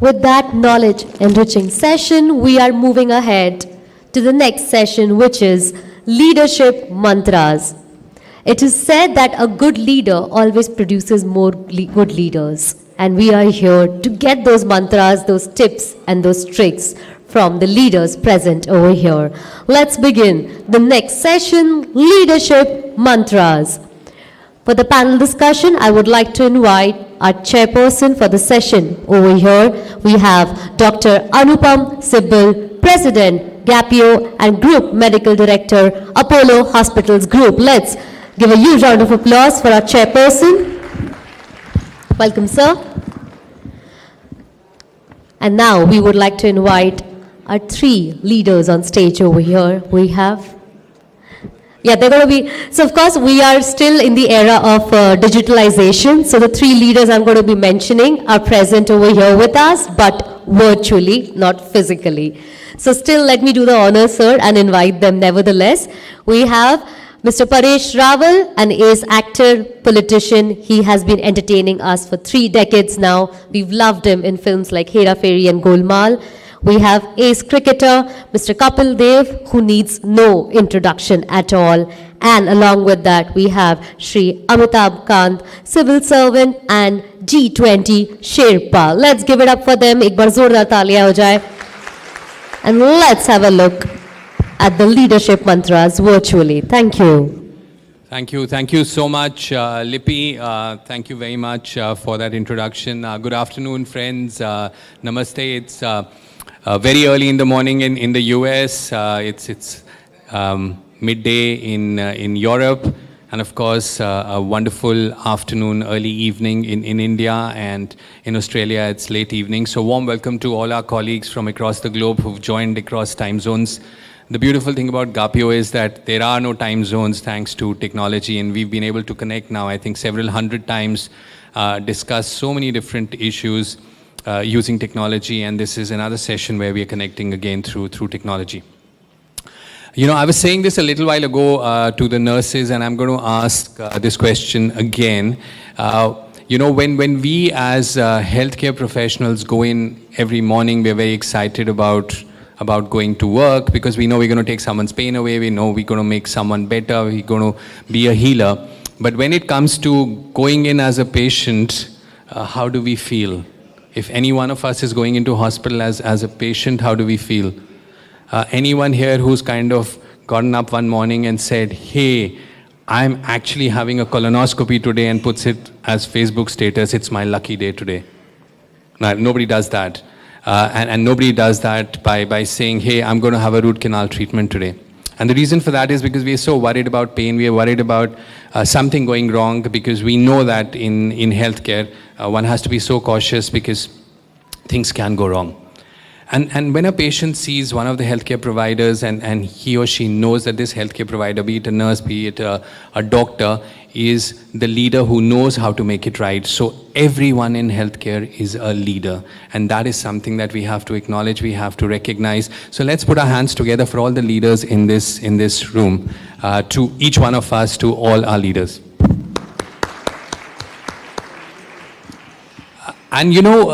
With that knowledge enriching session, we are moving ahead to the next session, which is leadership mantras. It is said that a good leader always produces more good leaders. And we are here to get those mantras, those tips, and those tricks from the leaders present over here. Let's begin the next session, leadership mantras. For the panel discussion, I would like to invite our chairperson for the session over here. We have Dr. Anupam Sibal, President, GAPIO, and Group Medical Director, Apollo Hospitals Group. Let's give a huge round of applause for our chairperson. Welcome, sir. And now we would like to invite our three leaders on stage over here. We have, they're going to be, so of course we are still in the era of digitalization. So the three leaders I'm going to be mentioning are present over here with us, but virtually, not physically. So still let me do the honor, sir, and invite them nevertheless. We have Mr. Paresh Rawal, an ace actor, politician. He has been entertaining us for 3 decades now. We've loved him in films like Hera Fairy and Golmaal. We have ace cricketer, Mr. Kapil Dev, who needs no introduction at all. And along with that, we have Shri Amithabh Kant, civil servant and G20 Sherpa. Let's give it up for them. Ek bar zordar taaliyan ho jaye. And let's have a look at the leadership mantras virtually. Thank you. Thank you so much, Lippy. Thank you very much for that introduction. Good afternoon, friends. Namaste. It's very early in the morning in the US. It's midday in Europe. And of course, a wonderful afternoon, early evening in India, and in Australia, it's late evening. So warm welcome to all our colleagues from across the globe who've joined across time zones. The beautiful thing about GAPIO is that there are no time zones thanks to technology, and we've been able to connect now, I think, several hundred times, discuss so many different issues using technology, and this is another session where we are connecting again through technology. You know, I was saying this a little while ago to the nurses, and I'm going to ask this question again. You know, when we as healthcare professionals go in every morning, we're very excited about going to work because we know we're going to take someone's pain away, we know we're going to make someone better, we're going to be a healer. But when it comes to going in as a patient, how do we feel? If any one of us is going into hospital as a patient, how do we feel? Anyone here who's kind of gotten up one morning and said, hey, I'm actually having a colonoscopy today, and puts it as Facebook status, it's my lucky day today? No, nobody does that. And nobody does that by saying, hey, I'm going to have a root canal treatment today. And the reason for that is because we are so worried about pain, we are worried about something going wrong, because we know that in healthcare, one has to be so cautious because things can go wrong. And when a patient sees one of the healthcare providers and he or she knows that this healthcare provider, be it a nurse, be it a doctor, is the leader who knows how to make it right. So everyone in healthcare is a leader. And that is something that we have to acknowledge, we have to recognize. So let's put our hands together for all the leaders in this room, to each one of us, to all our leaders. And you know,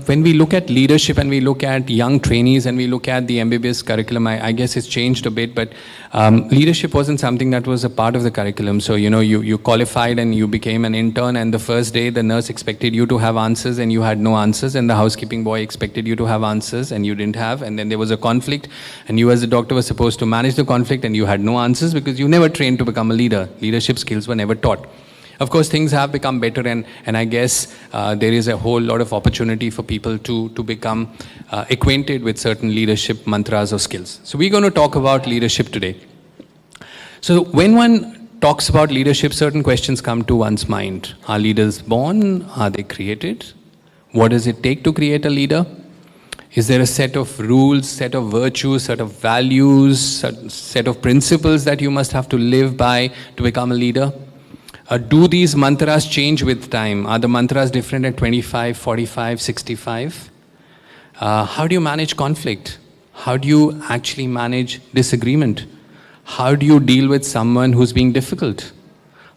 when we look at leadership and we look at young trainees and we look at the MBBS curriculum, I guess it's changed a bit, but leadership wasn't something that was a part of the curriculum. So, you know, you qualified and you became an intern, and the first day the nurse expected you to have answers and you had no answers, and the housekeeping boy expected you to have answers and you didn't have, and then there was a conflict and you as a doctor were supposed to manage the conflict and you had no answers because you never trained to become a leader. Leadership skills were never taught. Of course, things have become better, and I guess there is a whole lot of opportunity for people to become acquainted with certain leadership mantras or skills. So we're going to talk about leadership today. So when one talks about leadership, certain questions come to one's mind. Are leaders born? Are they created? What does it take to create a leader? Is there a set of rules, set of virtues, set of values, set of principles that you must have to live by to become a leader? Do these mantras change with time? Are the mantras different at 25, 45, 65? How do you manage conflict? How do you actually manage disagreement? How do you deal with someone who's being difficult?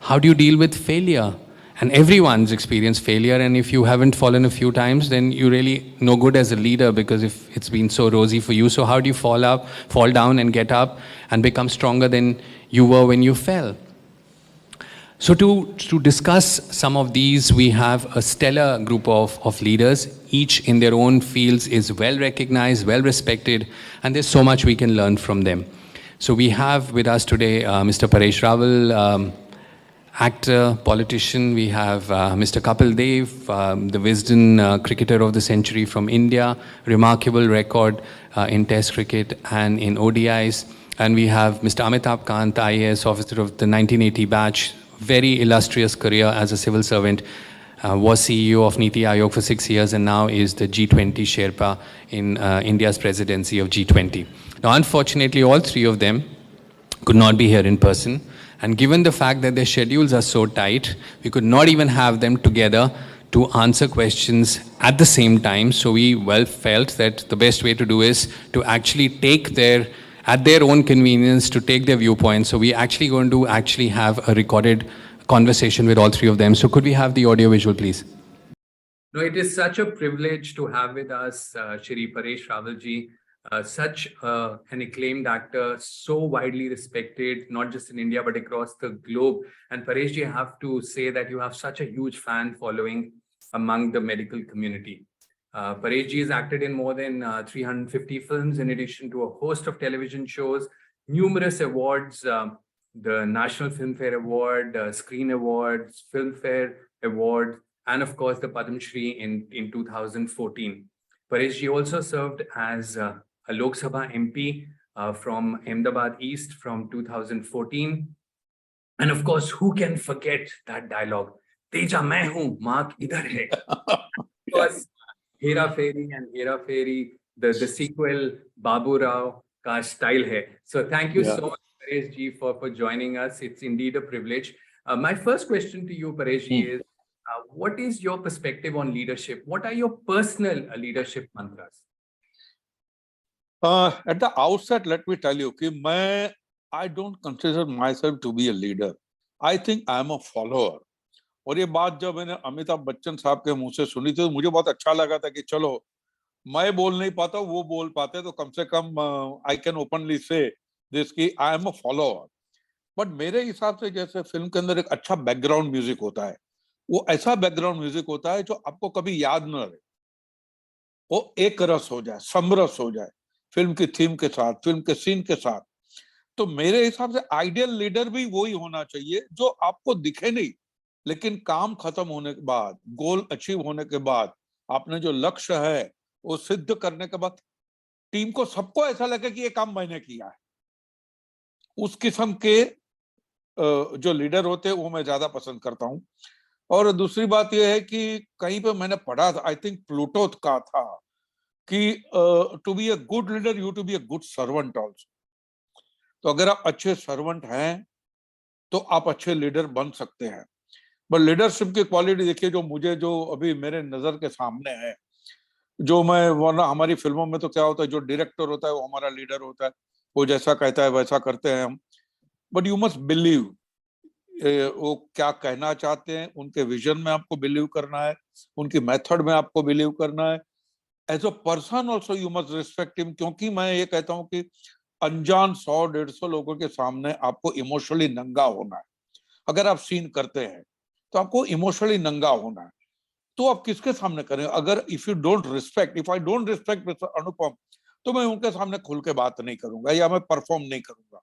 How do you deal with failure? And everyone's experienced failure, and if you haven't fallen a few times, then you're really no good as a leader, because if it's been so rosy for you. So how do you fall down and get up and become stronger than you were when you fell? So to discuss some of these, we have a stellar group of leaders. Each in their own fields is well recognized, well respected, and there's so much we can learn from them. So we have with us today Mr. Paresh Rawal, actor, politician. We have Mr. Kapil Dev, the Wisden cricketer of the century from India, remarkable record in Test cricket and in ODIs. And we have Mr. Amithabh Kant, IAS officer of the 1980 batch, very illustrious career as a civil servant, was CEO of Niti Aayog for 6 years, and now is the G20 Sherpa in India's presidency of G20. Now, unfortunately, all three of them could not be here in person. And given the fact that their schedules are so tight, we could not even have them together to answer questions at the same time. So we felt that the best way to do is to actually take at their own convenience, to take their viewpoints. So we actually going to have a recorded conversation with all three of them. So could we have the audio visual, please? No, it is such a privilege to have with us Shri Paresh Rawal ji, such an acclaimed actor, so widely respected, not just in India, but across the globe. And Paresh ji, I have to say that you have such a huge fan following among the medical community. Paresh ji has acted in more than 350 films, in addition to a host of television shows, numerous awards, the National Filmfare Award, Screen Awards, Filmfare Award, and of course the Padma Shri in 2014. Paresh ji also served as a Lok Sabha MP from Ahmedabad East from 2014. And of course, who can forget that dialogue? Teja main hu, Mark idhar hai. Of course, Hera Fairy and Hera Fairy, the sequel, Babu Rao ka style hai. So thank you so much, Paresh ji, for joining us. It's indeed a privilege. My first question to you, Paresh ji, is what is your perspective on leadership? What are your personal leadership mantras? At the outset, let me tell you that I don't consider myself to be a leader. I think I am a follower. और ये बात जब मैंने अमिताभ बच्चन साहब के मुंह से सुनी थी तो मुझे बहुत अच्छा लगा था कि चलो मैं बोल नहीं पाता, वो बोल पाते, तो कम से कम I can openly say this की I am a follower. But मेरे हिसाब से जैसे फिल्म के अंदर एक अच्छा बैकग्राउंड म्यूजिक होता है, वो ऐसा बैकग्राउंड म्यूजिक होता है जो आपको कभी याद न रहे, वो एक रस हो जाए, समरस हो जाए फिल्म की थीम के साथ, फिल्म के सीन के साथ. तो मेरे हिसाब से आइडियल लीडर भी वही होना चाहिए जो आपको दिखे नहीं, लेकिन काम खत्म होने के बाद, गोल अचीव होने के बाद, आपने जो लक्ष्य है वो सिद्ध करने के बाद टीम को, सबको ऐसा लगे कि ये काम मैंने किया है. उस किस्म के जो लीडर होते हैं वो मैं ज्यादा पसंद करता हूं. और दूसरी बात यह है कि कहीं पे मैंने पढ़ा था, आई थिंक प्लूटो का था, कि to be a good leader you to be a good servant also. तो अगर आप अच्छे सर्वेंट हैं तो आप अच्छे लीडर बन सकते हैं. बट लीडरशिप की क्वालिटी देखिए, जो अभी मेरे नजर के सामने है, जो मैं, वरना हमारी फिल्मों में तो क्या होता है, जो डायरेक्टर होता है वो हमारा लीडर होता है, वो जैसा कहता है वैसा करते हैं हम. बट यू मस्ट बिलीव, वो क्या कहना चाहते हैं, उनके विजन में आपको बिलीव करना है, उनकी मेथड में आपको बिलीव करना है. As a person also you must respect him, क्योंकि मैं ये कहता हूँ कि अनजान 100-150 लोगों के सामने आपको इमोशनली नंगा होना है. अगर आप सीन करते हैं तो आपको इमोशनली नंगा होना है. तो आप किसके सामने करें? अगर if I don't respect mister Anupam, तो मैं उनके सामने खुल के बात नहीं करूंगा या मैं परफॉर्म नहीं करूंगा.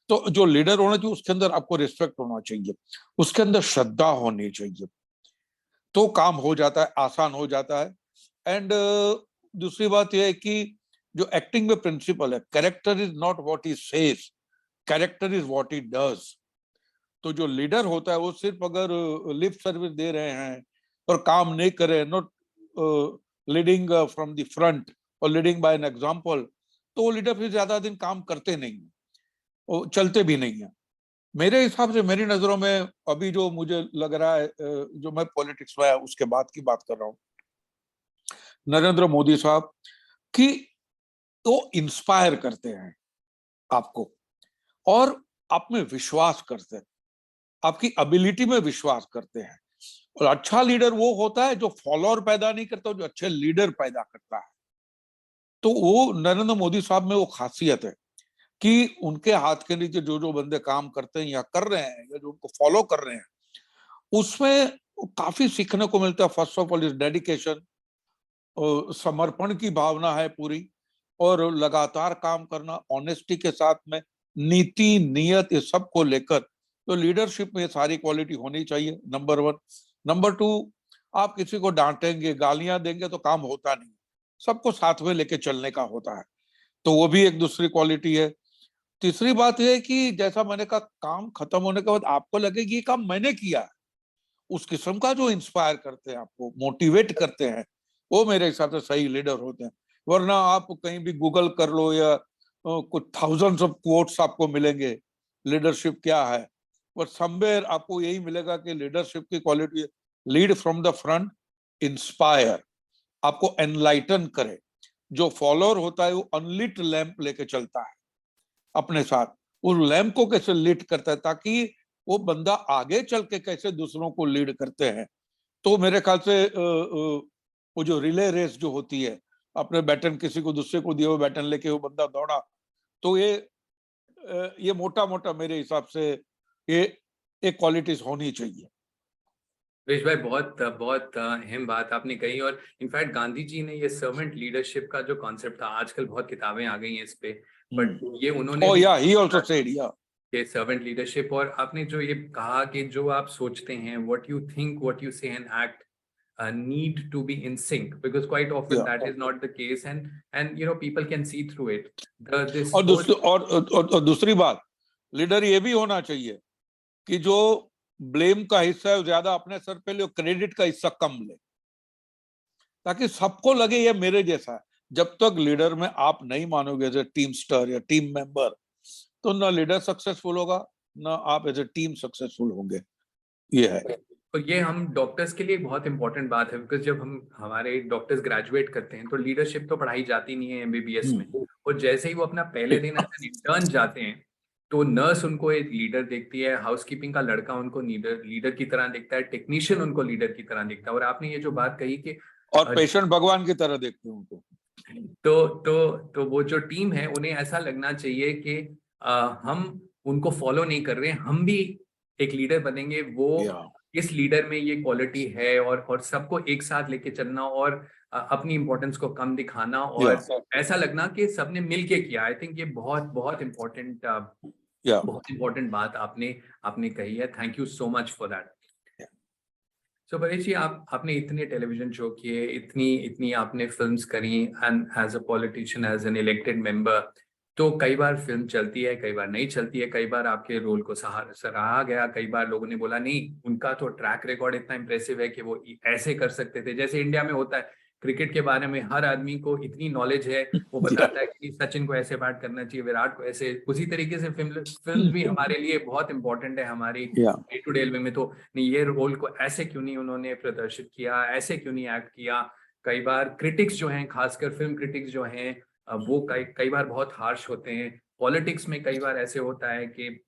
तो जो लीडर होना चाहिए उसके अंदर आपको रिस्पेक्ट होना चाहिए, उसके अंदर श्रद्धा होनी चाहिए, तो काम हो जाता है, आसान हो जाता है. एंड दूसरी बात यह है कि जो एक्टिंग में प्रिंसिपल है, character is not what he says, character is what he does. तो जो लीडर होता है वो सिर्फ अगर लिप सर्विस दे रहे हैं और काम नहीं करे, not leading from the front और लीडिंग बाय एन एग्जांपल, तो वो लीडर फिर ज्यादा दिन काम करते नहीं है, वो चलते भी नहीं है. मेरे हिसाब से, मेरी नजरों में अभी जो मुझे लग रहा है, जो मैं पॉलिटिक्स में उसके बाद की बात कर रहा हूँ, नरेंद्र मोदी साहब, कि वो इंस्पायर करते हैं आपको और आप में विश्वास करते हैं, आपकी एबिलिटी में विश्वास करते हैं. और अच्छा लीडर वो होता है जो फॉलोअर पैदा नहीं करता, जो अच्छे लीडर पैदा करता है। तो वो नरेंद्र मोदी साहब में वो खासियत है कि उनके हाथ के नीचे जो जो बंदे काम करते हैं या कर रहे हैं या जो उनको फॉलो कर रहे हैं, उसमें काफी सीखने को मिलता है। First of all is dedication, समर्पण की भावना है पूरी, और लगातार काम करना ऑनेस्टी के साथ में, नीति नियत ये सब को लेकर। तो लीडरशिप में ये सारी क्वालिटी होनी चाहिए, नंबर 1। नंबर 2, आप किसी को डांटेंगे, गालियां देंगे तो काम होता नहीं, सबको साथ में लेके चलने का होता है, तो वो भी एक दूसरी क्वालिटी है। तीसरी बात यह है कि जैसा मैंने कहा, काम खत्म होने के बाद आपको लगे कि ये काम मैंने किया है, उस किस्म का जो इंस्पायर करते हैं, आपको मोटिवेट करते हैं, वो मेरे हिसाब से सही लीडर होते हैं। वरना आप कहीं भी गूगल कर लो या कुछ थाउजेंड्स ऑफ कोट्स आपको मिलेंगे लीडरशिप क्या है, पर समवेयर आपको यही मिलेगा कि लीडरशिप की quality, lead from the front, inspire, आपको एनलाइटन करे। जो फॉलोअर होता है वो अनलिट लैंप लेके चलता है अपने साथ, उस लैंप को कैसे लीड करता है ताकि वो बंदा आगे चल के कैसे दूसरों को लीड करते हैं। तो मेरे ख्याल से वो जो रिले रेस जो होती है, अपने बैटन किसी को दूसरे को दिए हुए बैटन लेके वो बंदा दौड़ा, तो ये मोटा मोटा मेरे हिसाब से ये एक क्वालिटीज होनी चाहिए। परेश भाई, बहुत बहुत अहम बात आपने कही। और इनफैक्ट गांधी जी ने ये सर्वेंट लीडरशिप का जो कॉन्सेप्ट था, आजकल बहुत किताबें आ गई हैं इस पे, बट ये उन्होंने ओह भी या ही आल्सो सेड या ये सर्वेंट लीडरशिप। और आपने जो ये कहा कि जो आप सोचते हैं, what you think, what you say and act need to be in sync, because quite often या that is not the case, and you know, people can see through it. This और whole दूसरी बात, leader ये भी होना चाहिए कि जो ब्लेम का हिस्सा है वो ज्यादा अपने सर पे ले, क्रेडिट का हिस्सा कम ले, ताकि सबको लगे ये मेरे जैसा है। जब तक लीडर में आप नहीं मानोगे एज ए टीम स्टार या टीम मेंबर, तो ना लीडर सक्सेसफुल होगा, ना आप एज ए टीम सक्सेसफुल होंगे। ये है। तो ये हम डॉक्टर्स के लिए बहुत इंपॉर्टेंट बात है, बिकॉज जब हम हमारे डॉक्टर्स ग्रेजुएट करते हैं तो लीडरशिप तो पढ़ाई जाती नहीं है एमबीबीएस में, और जैसे ही वो अपना पहले दिन एज एन इंटर्न जाते हैं तो नर्स उनको एक लीडर देखती है, हाउसकीपिंग का लड़का उनको लीडर की तरह देखता है, टेक्नीशियन उनको लीडर की तरह देखता है। और आपने ये जो बात कही कि और पेशेंट भगवान की तरह देखते हैं उनको। तो वो जो टीम है उन्हें ऐसा लगना चाहिए कि हम उनको फॉलो नहीं कर रहे हैं, हम भी एक लीडर बनेंगे, वो इस लीडर में ये क्वालिटी है, और सबको एक साथ लेके चलना, और अपनी इंपॉर्टेंस को कम दिखाना, और ऐसा लगना कि सबने मिलके किया। आई थिंक ये बहुत बहुत इम्पोर्टेंट बात आपने कही है। Thank you so much for that. So Paresh ji, आपने इतने टेलीविजन शो किए, इतनी आपने फिल्म्स करी, and as a politician, as an elected member, तो कई बार फिल्म चलती है, कई बार नहीं चलती है, कई बार आपके रोल को सराहा गया, कई बार लोगों ने बोला नहीं, उनका तो ट्रैक रिकॉर्ड इतना इंप्रेसिव है कि वो ऐसे कर सकते थे। जैसे इंडिया में होता है, क्रिकेट के बारे में हर आदमी को इतनी नॉलेज है, वो बताता है कि सचिन को ऐसे बैट करना चाहिए, विराट को ऐसे। उसी तरीके से फिल्म भी हमारे लिए बहुत इंपॉर्टेंट है, हमारी डे टू डे में। तो नहीं, ये रोल को ऐसे क्यों नहीं उन्होंने प्रदर्शित किया, ऐसे क्यों नहीं एक्ट किया। कई बार क्रिटिक्स जो हैं, खासकर फिल्म क्रिटिक्स जो हैं, वो कई बार बहुत हार्श होते हैं। पॉलिटिक्स में कई बार ऐसे होता है कि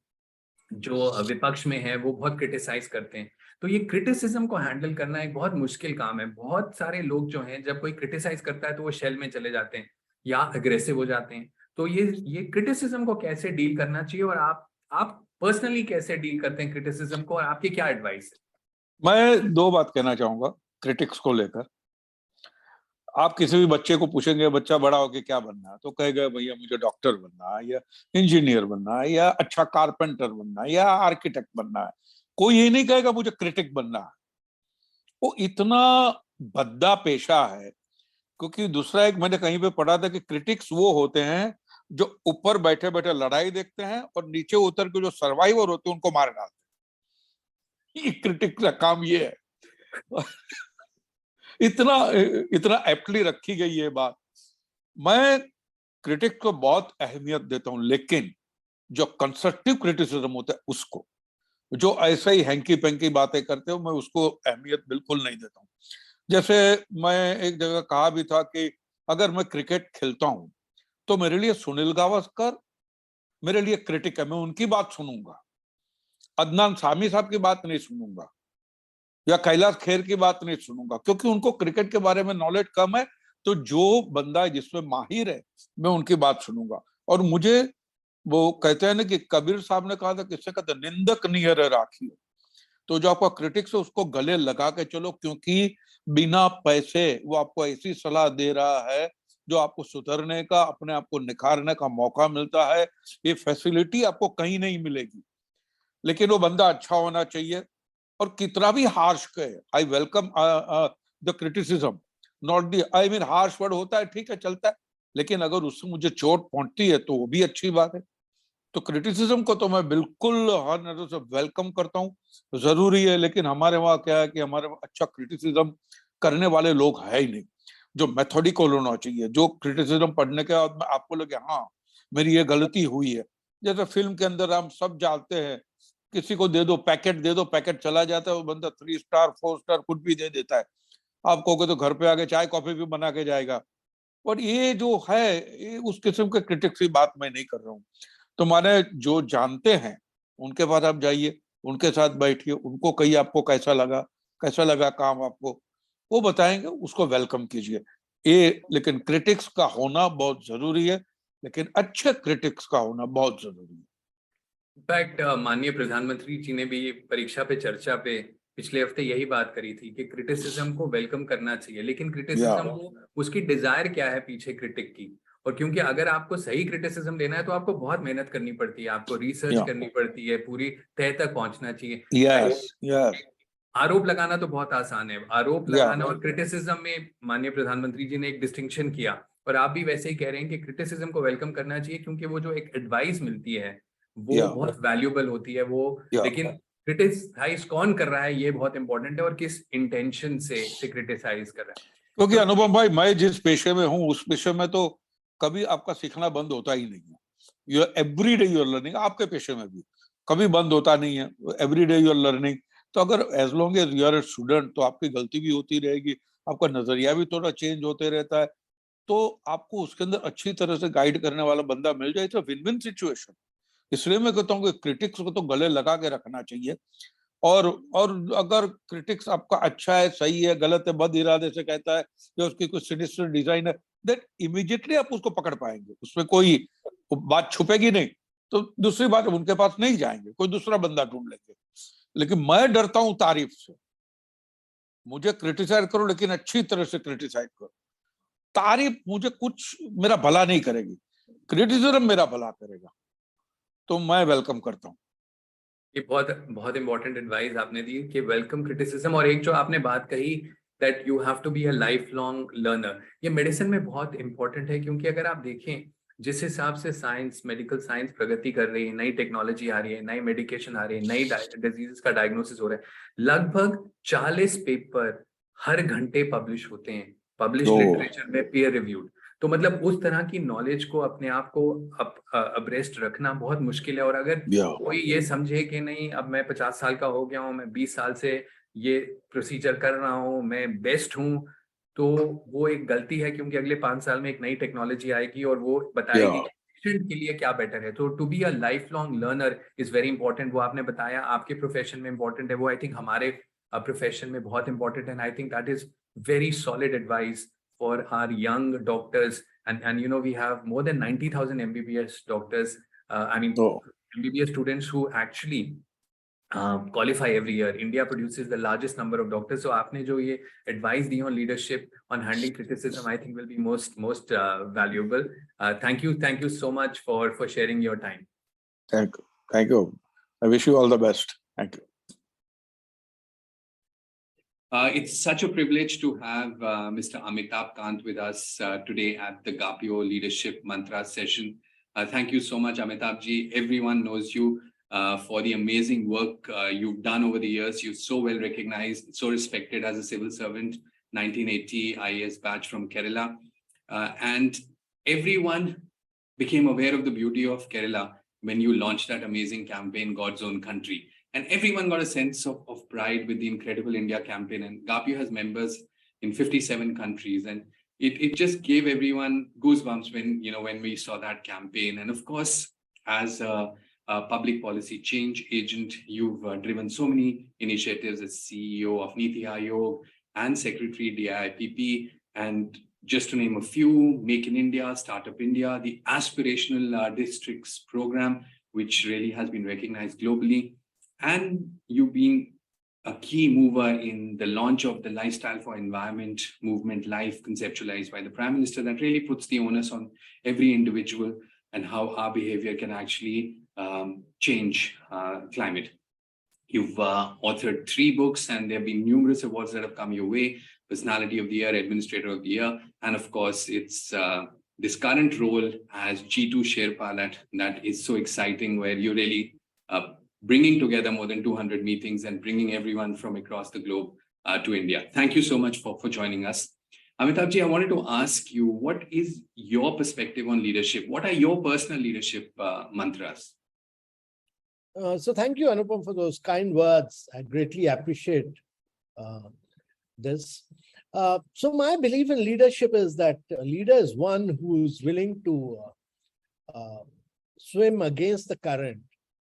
जो विपक्ष में है वो बहुत क्रिटिसाइज करते हैं। तो ये क्रिटिसिज्म को हैंडल करना एक बहुत मुश्किल काम है। बहुत सारे लोग जो हैं, जब कोई क्रिटिसाइज करता है तो वो शेल में चले जाते हैं या अग्रेसिव हो जाते हैं। तो ये क्रिटिसिज्म को कैसे डील करना चाहिए, और आप पर्सनली कैसे डील करते हैं क्रिटिसिज्म को, और आपकी क्या एडवाइस है? मैं दो बात कहना चाहूंगा क्रिटिक्स को लेकर। आप किसी भी बच्चे को पूछेंगे बच्चा बड़ा होके क्या बनना है, तो कहेगा भैया मुझे डॉक्टर बनना है, या इंजीनियर बनना है, या अच्छा कारपेंटर बनना है, या आर्किटेक्ट बनना है। कोई ये नहीं कहेगा मुझे क्रिटिक बनना है। वो इतना भद्दा पेशा है, क्योंकि दूसरा एक मैंने कहीं पे पढ़ा था कि क्रिटिक्स वो होते हैं जो ऊपर बैठे बैठे लड़ाई देखते हैं और नीचे उतर के जो सर्वाइवर होते हैं उनको मार डालते हैं। क्रिटिक का काम ये है। इतना इतना एप्टली रखी गई है बात। मैं क्रिटिक को बहुत अहमियत देता हूं, लेकिन जो कंस्ट्रक्टिव क्रिटिसिज्म होता है उसको, जो ऐसे ही हैंकी पैंकी बातें करते हो, मैं उसको अहमियत बिल्कुल नहीं देता हूं। जैसे मैं एक जगह कहा भी था कि अगर मैं क्रिकेट खेलता हूं तो मेरे लिए सुनील गावस्कर मेरे लिए क्रिटिक है, मैं उनकी बात सुनूंगा, अदनान सामी साहब की बात नहीं सुनूंगा। या कैलाश खेर की बात नहीं सुनूंगा, क्योंकि उनको क्रिकेट के बारे में नॉलेज कम है। तो जो बंदा जिसमें माहिर है मैं उनकी बात सुनूंगा। और मुझे वो कहते हैं ना कि कबीर साहब ने कहा था, किससे कहते, निंदक नियर राखी। तो जो आपका क्रिटिक्स है उसको गले लगा के चलो, क्योंकि बिना पैसे वो आपको ऐसी सलाह दे रहा है जो आपको सुधरने का, अपने आप को निखारने का मौका मिलता है। ये फैसिलिटी आपको कहीं नहीं मिलेगी। लेकिन वो बंदा अच्छा होना चाहिए, और कितना भी हार्श कहे, I welcome the criticism, not the, I mean harsh word होता है, ठीक है, चलता है, लेकिन अगर उससे मुझे चोट पहुंचती है तो वो भी अच्छी बात है। तो क्रिटिसिज्म को तो मैं बिल्कुल हर नजर से वेलकम करता हूँ, जरूरी है। लेकिन हमारे वहाँ क्या है कि हमारे वहाँ अच्छा क्रिटिसिज्म करने वाले लोग है ही नहीं। जो मेथोडिकल होना चाहिए, जो क्रिटिसिज्म पढ़ने के बाद में आपको लगे हाँ मेरी ये गलती हुई है। जैसे फिल्म के अंदर हम सब जानते हैं, किसी को दे दो पैकेट, दे दो पैकेट, चला जाता है वो बंदा 3 स्टार 4 स्टार कुछ भी दे देता है। आप कहोगे तो घर पे आके चाय कॉफी भी बना के जाएगा। और ये जो है, ये उस किस्म के क्रिटिक्स की बात मैं नहीं कर रहा हूँ। तो माने जो जानते हैं उनके पास आप जाइए, उनके साथ बैठिए, उनको कहिए आपको कैसा लगा काम आपको, वो बताएंगे, उसको वेलकम कीजिए। ये लेकिन क्रिटिक्स का होना बहुत जरूरी है, लेकिन अच्छे क्रिटिक्स का होना बहुत जरूरी है। इनफैक्ट माननीय प्रधानमंत्री जी ने भी परीक्षा पे चर्चा पे पिछले हफ्ते यही बात करी थी कि क्रिटिसिज्म को वेलकम करना चाहिए, लेकिन या क्रिटिसिज्म को उसकी डिजायर क्या है पीछे क्रिटिक की। और क्योंकि अगर आपको सही क्रिटिसिज्म लेना है तो आपको बहुत मेहनत करनी पड़ती है, आपको रिसर्च या करनी पड़ती है, पूरी तह तक पहुंचना चाहिए। यस यस आरोप लगाना तो बहुत आसान है, आरोप या लगाना और क्रिटिसिज्म में माननीय प्रधानमंत्री जी ने एक डिस्टिंक्शन किया, और आप भी वैसे ही कह रहे हैं कि क्रिटिसिज्म को वेलकम करना चाहिए, क्योंकि वो जो एक एडवाइस मिलती है वो या बहुत वैल्यूएबल होती है वो। या लेकिन क्रिटिसाइज कौन कर रहा है ये बहुत इंपॉर्टेंट है, और किस इंटेंशन से क्रिटिसाइज कर रहा है। क्योंकि तो अनुपम भाई, मैं जिस पेशे में हूँ उस पेशे में तो कभी आपका सीखना बंद होता ही नहीं है। You every day you are learning. आपके पेशे में भी कभी बंद होता नहीं है, every day you are learning. तो अगर as long as you are a student तो आपकी गलती भी होती रहेगी, आपका नजरिया भी थोड़ा चेंज होते रहता है। तो आपको उसके अंदर अच्छी तरह से गाइड करने वाला बंदा मिल जाए तो विन विन सिचुएशन। इसलिए मैं कहता हूँ कि क्रिटिक्स को तो गले लगा के रखना चाहिए। और और अगर क्रिटिक्स आपका अच्छा है, सही है, गलत है, बद इरादे से कहता है या उसकी कोई सिनिस्टर डिजाइन है, देन इमीडिएटली आप उसको पकड़ पाएंगे, उसमें कोई बात छुपेगी नहीं। तो दूसरी बात, उनके पास नहीं जाएंगे, कोई दूसरा बंदा ढूंढ लेंगे। लेकिन मैं डरता हूं तारीफ से। मुझे क्रिटिसाइज करो लेकिन अच्छी तरह से क्रिटिसाइज करो। तारीफ मुझे कुछ मेरा भला नहीं करेगी, क्रिटिसिज्म मेरा भला करेगा। तो मैं वेलकम करता हूँ। ये बहुत बहुत इंपॉर्टेंट एडवाइस आपने दी कि वेलकम क्रिटिसिज्म। और एक जो आपने बात कही that you have to be a life long learner, ये मेडिसिन में बहुत इंपॉर्टेंट है, क्योंकि अगर आप देखें जिस हिसाब से साइंस, मेडिकल साइंस प्रगति कर रही है, नई टेक्नोलॉजी आ रही है, नई मेडिकेशन आ रही है, नई डिजीजेस का डायग्नोसिस हो रहा है, लगभग 40 पेपर हर घंटे पब्लिश होते हैं, पब्लिश तो लिटरेचर में, पीयर रिव्यूड। तो मतलब उस तरह की नॉलेज को अपने आप को अब्रेस्ट रखना बहुत मुश्किल है। और अगर या कोई ये समझे कि नहीं अब मैं 50 साल का हो गया हूँ, मैं 20 साल से ये प्रोसीजर कर रहा हूँ, मैं बेस्ट हूँ, तो वो एक गलती है, क्योंकि अगले 5 साल में एक नई टेक्नोलॉजी आएगी और वो या बताएगी कि पेशेंट के लिए क्या बेटर है। तो to be a life long learner is very important. वो आपने बताया आपके प्रोफेशन में इंपॉर्टेंट है, वो आई थिंक हमारे प्रोफेशन में बहुत इंपॉर्टेंट है। I think that is very solid advice for our young doctors. And you know, we have more than 90,000 MBBS doctors, I mean तो MBBS students who actually qualify every year. India produces the largest number of doctors. So आपने जो ये advice the on leadership, on handling criticism, I think will be most valuable. Thank you so much for sharing your time. Thank you. I wish you all the best. Thank you. It's such a privilege to have Mr. Amithabh Kant with us today at the GAPIO Leadership Mantra session. Thank you so much, Amitabh ji. Everyone knows you for the amazing work you've done over the years. You're so well recognized, so respected as a civil servant, 1980 IAS batch from Kerala. And everyone became aware of the beauty of Kerala when you launched that amazing campaign, God's Own Country. And everyone got a sense of pride with the Incredible India campaign. And GAPIO has members in 57 countries. And it just gave everyone goosebumps when we saw that campaign. And of course, as public policy change agent. You've driven so many initiatives as CEO of Niti Aayog and Secretary DIPP, and just to name a few, Make in India, Startup India, the Aspirational Districts program, which really has been recognized globally, and you being a key mover in the launch of the Lifestyle for Environment movement, LIFE, conceptualized by the Prime Minister, that really puts the onus on every individual and how our behavior can actually change climate. You've authored 3 books, and there have been numerous awards that have come your way: Personality of the Year, Administrator of the Year, and of course, it's this current role as G2 Sherpa that is so exciting, where you're really bringing together more than 200 meetings and bringing everyone from across the globe to India. Thank you so much for joining us. Amitabh ji, I wanted to ask you, what is your perspective on leadership? What are your personal leadership mantras? So thank you, Anupam, for those kind words. I greatly appreciate this. So my belief in leadership is that a leader is one who's willing to swim against the current.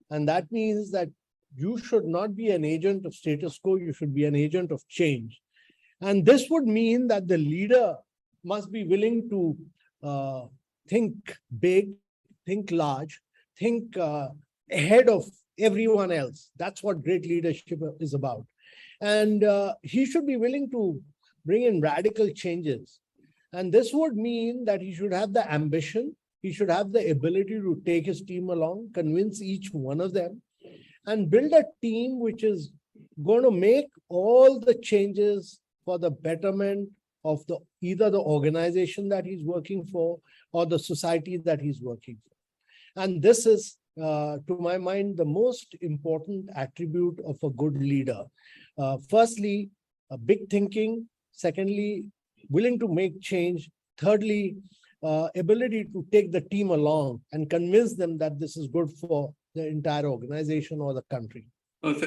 And that means that you should not be an agent of status quo, you should be an agent of change. And this would mean that the leader must be willing to think big, think large, think ahead of everyone else. That's what great leadership is about. And he should be willing to bring in radical changes. And this would mean that he should have the ambition, he should have the ability to take his team along, convince each one of them, and build a team which is going to make all the changes for the betterment of either the organization that he's working for or the society that he's working for. And this is, to my mind, the most important attribute of a good leader. Firstly, big thinking. Secondly, willing to make change. Thirdly, ability to take the team along and convince them that this is good for the entire organization or the country.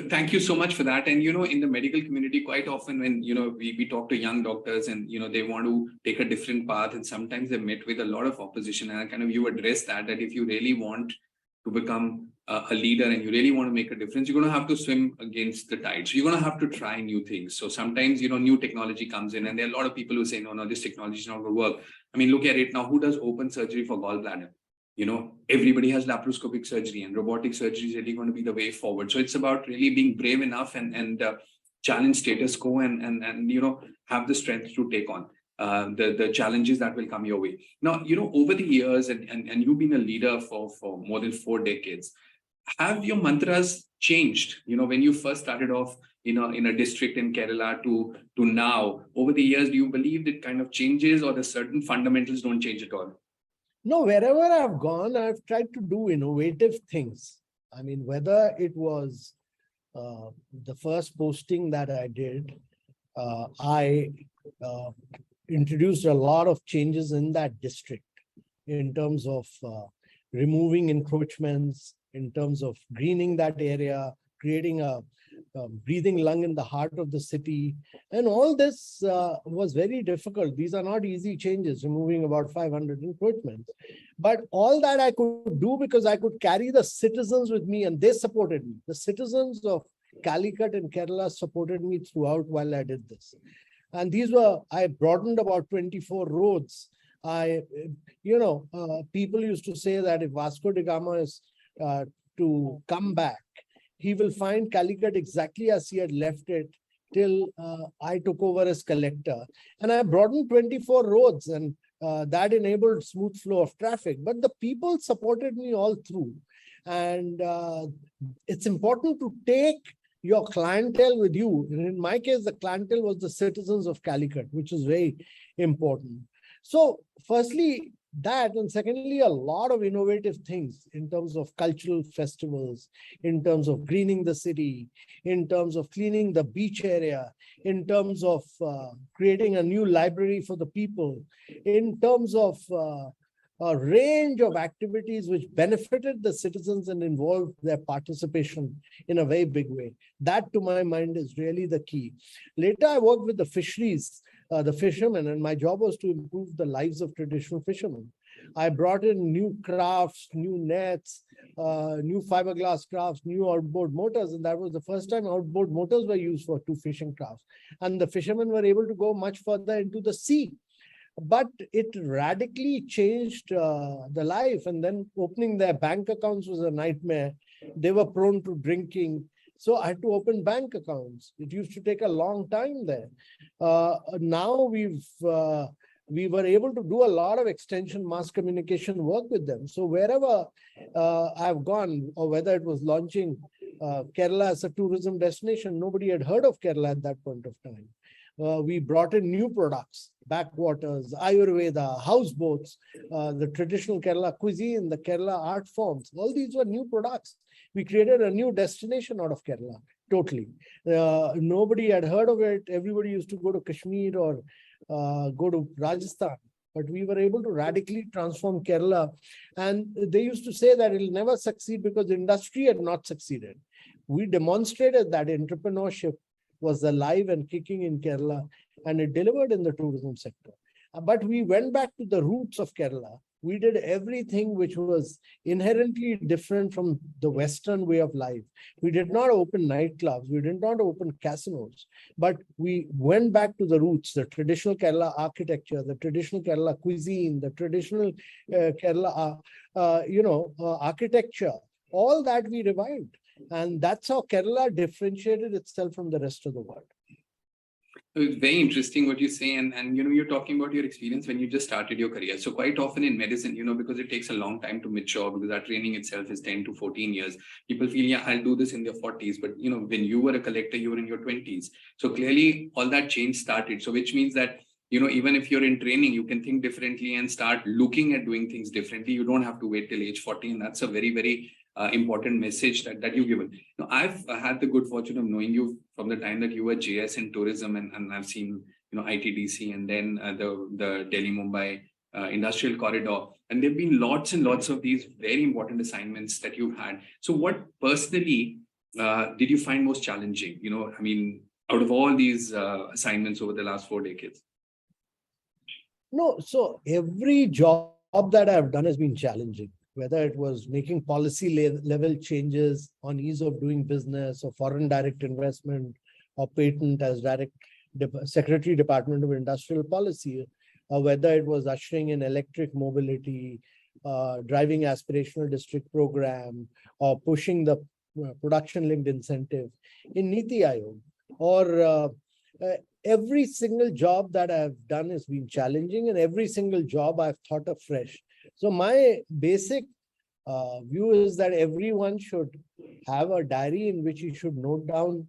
Thank you so much for that. And, in the medical community, quite often when, we talk to young doctors and, they want to take a different path, and sometimes they're met with a lot of opposition. And you address that if you really want to become a leader and you really want to make a difference, you're going to have to swim against the tide. So you're going to have to try new things. So sometimes, new technology comes in, and there are a lot of people who say, no, this technology is not going to work. I mean, look at it now. Who does open surgery for gallbladder? Everybody has laparoscopic surgery, and robotic surgery is really going to be the way forward. So it's about really being brave enough and challenge status quo and have the strength to take on the challenges that will come your way. Now, over the years, and you've been a leader for more than 4 decades, have your mantras changed? When you first started off, in a district in Kerala to now, over the years, do you believe it kind of changes, or the certain fundamentals don't change at all? No, wherever I've gone, I've tried to do innovative things. I mean, whether it was the first posting that I did, I introduced a lot of changes in that district in terms of removing encroachments, in terms of greening that area, creating a breathing lung in the heart of the city. And all this was very difficult. These are not easy changes, removing about 500 encroachments. But all that I could do because I could carry the citizens with me, and they supported me. The citizens of Calicut and Kerala supported me throughout while I did this. And I broadened about 24 roads. People used to say that if Vasco da Gama is to come back, he will find Calicut exactly as he had left it till I took over as collector. And I broadened 24 roads, and that enabled smooth flow of traffic. But the people supported me all through. And it's important to take your clientele with you. And in my case, the clientele was the citizens of Calicut, which is very important. So firstly, that, and secondly, a lot of innovative things in terms of cultural festivals, in terms of greening the city, in terms of cleaning the beach area, in terms of creating a new library for the people, in terms of a range of activities which benefited the citizens and involved their participation in a very big way. That, to my mind, is really the key. Later, I worked with the fisheries, the fishermen, and my job was to improve the lives of traditional fishermen. I brought in new crafts, new nets, new fiberglass crafts, new outboard motors. And that was the first time outboard motors were used for 2 fishing crafts. And the fishermen were able to go much further into the sea. But it radically changed the life. And then opening their bank accounts was a nightmare. They were prone to drinking. So I had to open bank accounts. It used to take a long time there. Now we were able to do a lot of extension mass communication work with them. So wherever I've gone, or whether it was launching Kerala as a tourism destination, nobody had heard of Kerala at that point of time. We brought in new products, backwaters, Ayurveda, houseboats, the traditional Kerala cuisine, the Kerala art forms. All these were new products. We created a new destination out of Kerala, totally. Nobody had heard of it. Everybody used to go to Kashmir or go to Rajasthan. But we were able to radically transform Kerala. And they used to say that it will never succeed because the industry had not succeeded. We demonstrated that entrepreneurship was alive and kicking in Kerala, and it delivered in the tourism sector. But we went back to the roots of Kerala. We did everything which was inherently different from the Western way of life. We did not open nightclubs. We did not open casinos, but we went back to the roots, the traditional Kerala architecture, the traditional Kerala cuisine, the traditional Kerala, architecture. All that we revived. And that's how Kerala differentiated itself from the rest of the world. It's very interesting what you say. And you're talking about your experience when you just started your career. So quite often in medicine, because it takes a long time to mature, because our training itself is 10 to 14 years. People feel, yeah, I'll do this in their 40s. But, when you were a collector, you were in your 20s. So clearly all that change started. So which means that, even if you're in training, you can think differently and start looking at doing things differently. You don't have to wait till age 40. And that's a very, very important message that you've given. Now, I've had the good fortune of knowing you from the time that you were JS in tourism, and I've seen ITDC and then the Delhi Mumbai industrial corridor, and there've been lots and lots of these very important assignments that you've had. So, what personally did you find most challenging? Out of all these assignments over the last 4 decades. No, so every job that I've done has been challenging. Whether it was making policy level changes on ease of doing business or foreign direct investment or patent as Secretary Department of Industrial Policy, or whether it was ushering in electric mobility, driving aspirational district program, or pushing the production linked incentive in Niti Aayog, or every single job that I've done has been challenging, and every single job I've thought afresh. So my basic view is that everyone should have a diary in which he should note down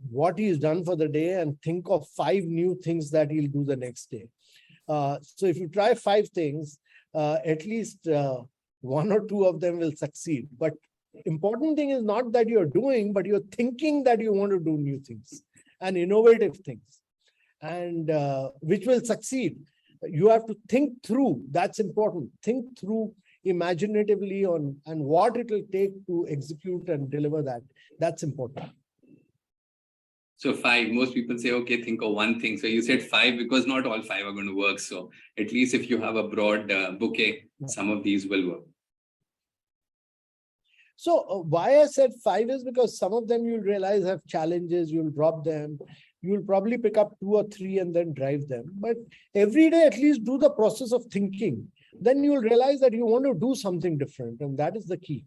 what he's done for the day and think of 5 new things that he'll do the next day. So if you try 5 things, at least 1 or 2 of them will succeed. But important thing is not that you're doing, but you're thinking that you want to do new things and innovative things, and which will succeed. You have to think through. That's important. Think through imaginatively on and what it will take to execute and deliver that. That's important. So 5, most people say, okay, think of one thing. So you said 5 because not all 5 are going to work. So at least if you have a broad bouquet, some of these will work. So why I said 5 is because some of them you'll realize have challenges, you'll drop them. You'll probably pick up 2 or 3 and then drive them. But every day, at least do the process of thinking. Then you'll realize that you want to do something different. And that is the key.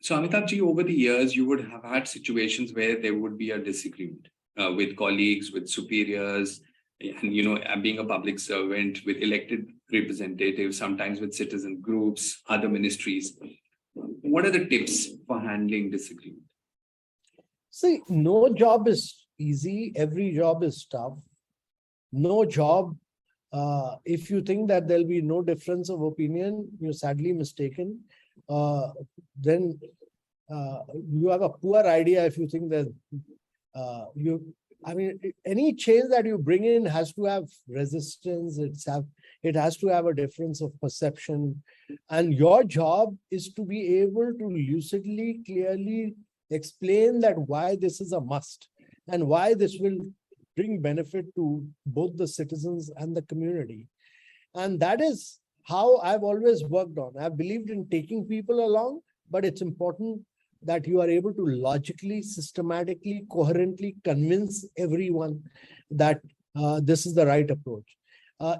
So Amitabh ji, over the years, you would have had situations where there would be a disagreement with colleagues, with superiors, and being a public servant, with elected representatives, sometimes with citizen groups, other ministries. What are the tips for handling disagreement? See, no job is easy. Every job is tough. No job, if you think that there'll be no difference of opinion, you're sadly mistaken. Then you have a poor idea if you think that any change that you bring in has to have resistance. It has to have a difference of perception. And your job is to be able to lucidly, clearly explain that why this is a must and why this will bring benefit to both the citizens and the community. And that is how I've always worked on. I've believed in taking people along, but it's important that you are able to logically, systematically, coherently convince everyone that this is the right approach.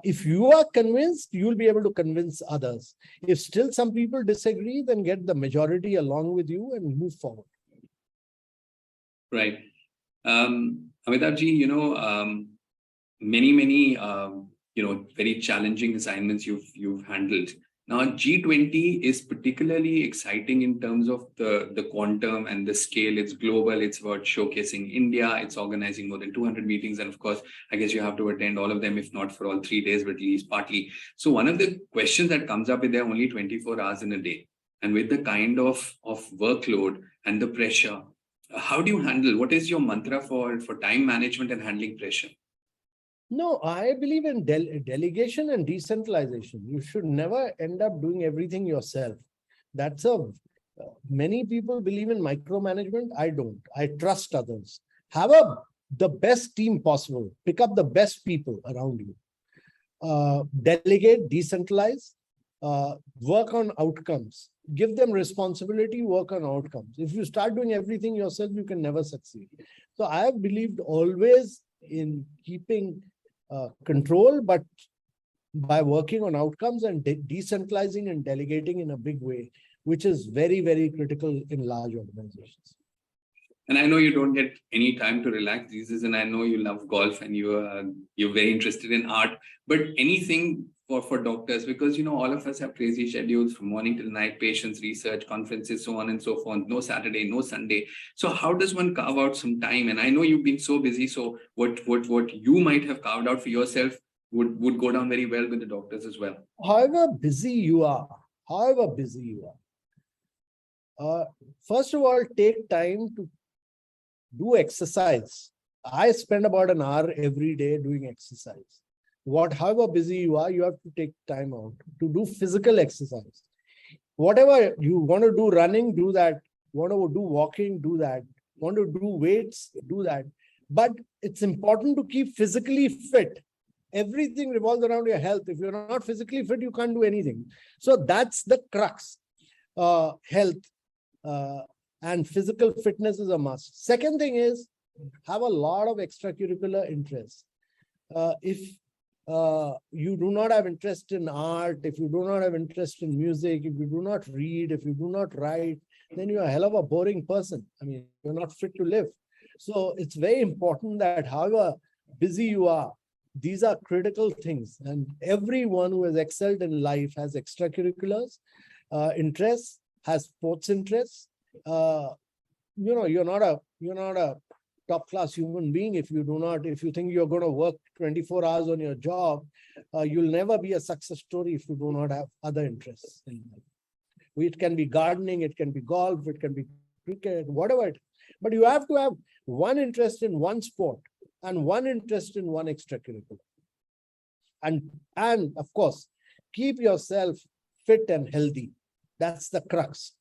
If you are convinced, you'll be able to convince others. If still some people disagree, then get the majority along with you and move forward. Right. Amitabh ji, many very challenging assignments you've handled. Now, G20 is particularly exciting in terms of the quantum and the scale. It's global. It's about showcasing India. It's organizing more than 200 meetings. And of course, I guess you have to attend all of them, if not for all 3 days, but at least partly. So one of the questions that comes up is there are only 24 hours in a day. And with the kind of workload and the pressure, how do you handle? What is your mantra for time management and handling pressure? No, I believe in delegation and decentralization. You should never end up doing everything yourself. That's many people believe in micromanagement. I don't. I trust others. Have the best team possible. Pick up the best people around you. Delegate, decentralize, work on outcomes. Give them responsibility, work on outcomes. If you start doing everything yourself, you can never succeed. So I have believed always in keeping control, but by working on outcomes and decentralizing and delegating in a big way, which is very, very critical in large organizations. And I know you don't get any time to relax these days, and I know you love golf and you're very interested in art, but anything for doctors, because all of us have crazy schedules from morning till night, patients, research, conferences, so on and so forth, no Saturday, no Sunday. So how does one carve out some time? And I know you've been so busy, so what you might have carved out for yourself would go down very well with the doctors as well. However busy you are, first of all, take time to do exercise. I spend about an hour every day doing exercise. However busy you are, you have to take time out to do physical exercise. Whatever you want to do, running, do that. Want to do walking, do that. Want to do weights, do that. But it's important to keep physically fit. Everything revolves around your health. If you're not physically fit, you can't do anything. So that's the crux. Health and physical fitness is a must. Second thing is, have a lot of extracurricular interests. If you do not have interest in art, if you do not have interest in music, if you do not read, if you do not write, then you're a hell of a boring person. I mean, you're not fit to live. So it's very important that however busy you are, these are critical things. And everyone who has excelled in life has extracurriculars, interests, has sports interests. You're not a top-class human being if you think you're going to work 24 hours on your job. You'll never be a success story if you do not have other interests in life. It can be gardening, it can be golf, it can be cricket, whatever it is. But you have to have one interest in one sport and one interest in one extracurricular. And of course, keep yourself fit and healthy. That's the crux.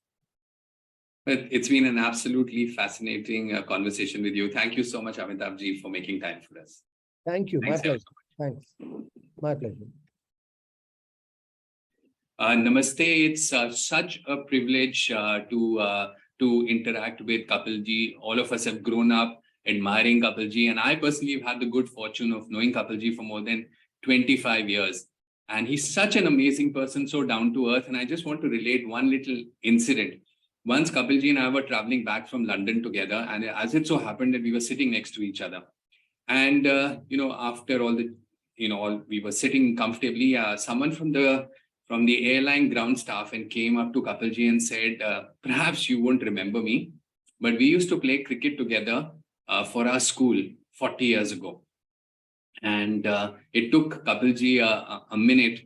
It's been an absolutely fascinating conversation with you. Thank you so much, Amitabh ji, for making time for us. Thank you. Thanks, My pleasure. Thanks. My pleasure. Namaste. It's such a privilege to interact with Kapil ji. All of us have grown up admiring Kapil ji, and I personally have had the good fortune of knowing Kapil ji for more than 25 years. And he's such an amazing person, so down to earth. And I just want to relate one little incident. Once Kapil ji and I were traveling back from London together, and as it so happened that we were sitting next to each other. And, after all we were sitting comfortably, someone from the airline ground staff and came up to Kapil ji and said, perhaps you won't remember me, but we used to play cricket together for our school 40 years ago. And it took Kapil ji a minute,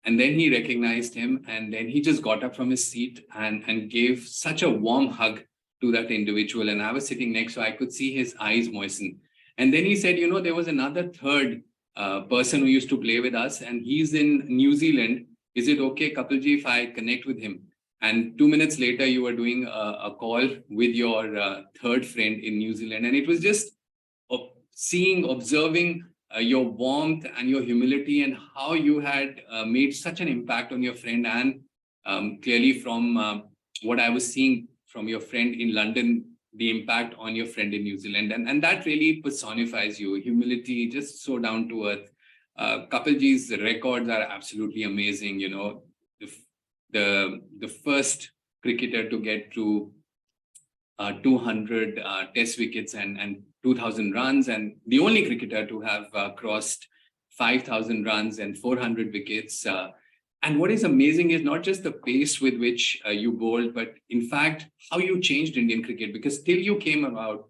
and then he recognized him, and then he just got up from his seat and gave such a warm hug to that individual. And I was sitting next, so I could see his eyes moisten. And then he said, there was another third person who used to play with us, and he's in New Zealand. Is it okay, Kapil ji, if I connect with him? And 2 minutes later, you were doing a call with your third friend in New Zealand. And it was just observing your warmth and your humility, and how you had made such an impact on your friend. And clearly from what I was seeing from your friend in London, the impact on your friend in New Zealand. And that really personifies you. Humility, just so down to earth. Kapilji's records are absolutely amazing. You know, the first cricketer to get to 200 test wickets and 2,000 runs, and the only cricketer to have crossed 5,000 runs and 400 wickets. And what is amazing is not just the pace with which you bowled, but in fact, how you changed Indian cricket, because till you came about,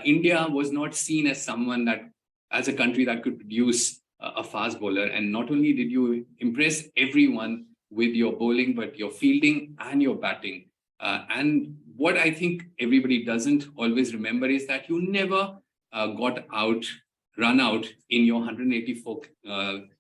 India was not seen as someone that, as a country that could produce a fast bowler. And not only did you impress everyone with your bowling, but your fielding and your batting. And what I think everybody doesn't always remember is that you never run out in your 184